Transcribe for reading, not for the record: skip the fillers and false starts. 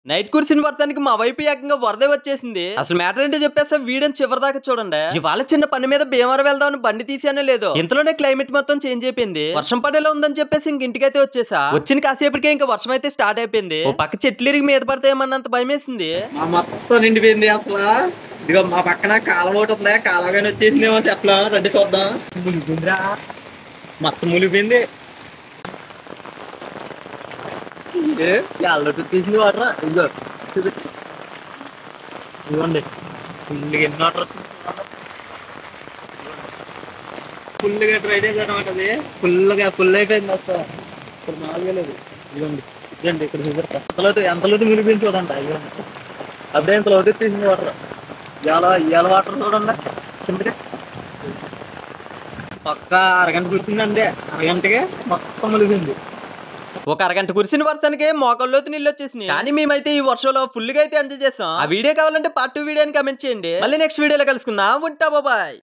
Night కురిసిన వర్షానికి మా వైపు ఏకంగా వరద వచ్చేసింది. అసలు మ్యాటర్ ఏంటో చెప్పేస్తే వీడియో చివరి దాకా చూడండి. ఇవాళ చిన్న పని మీద భీమవరం వెళ్దామని బండి తీసానో లేదో ఇంతలోనే క్లైమేట్ మొత్తం చేంజ్ అయిపోయింది. వర్షం పడేలా ఉందని చెప్పేసి ఇంటికైతే వచ్చేసా. వచ్చిన కాసేపటికే ఇంకా వర్షం అయితే స్టార్ట్ అయిపోయింది. ఓ పక్క చెట్లు ఇరిగి మీద పడతాయేమన్నంత భయం వేసింది. మొత్తం నిండిపోయింది అసలు. ఇదిగో మా పక్కన కాలం ఒకటి ఉంది, కాలగానే వచ్చేసిందేమో చెప్పలేం, రండి చూద్దాం. ములిపోయిందిరా, మొత్తం ములిపోయింది. చాలా తీసింది వాటర్. ఇదిగో ఇదిగోండి, ఫుల్గా ఎన్ని వాటర్ ఫుల్గా డ్రై డేస్ అనమాట. అది ఫుల్ అయిపోయింది అసలు. ఇప్పుడు మామూలుగా లేదు. ఇదిగోండి ఇదండి, ఇక్కడ చూపిస్తా ఎంతలోతు ములిపోయింది చూడండి. ఇదిగోండి అప్పుడే ఇంత లోతు వచ్చేసింది వాటర్. ఇవాళ వాటర్ చూడండి కిందకి. ఒక్క అరగంట కూర్చుందండి, అరగంటకి మొత్తం ములిపోయింది. ఒక అరగంట కురిసిన వర్షానికి మోకాళ్ళలోతు నీళ్ళు వచ్చేసినాయి. కానీ మేమైతే ఈ వర్షంలో ఫుల్ గా అయితే ఎంజాయ్ చేసాం. ఆ వీడియో కావాలంటే పార్ట్ 2 వీడియోని కమెంట్ చేయండి. మళ్ళీ నెక్స్ట్ వీడియోలో కలుసుకుందాం. ఉంటా, బాయ్.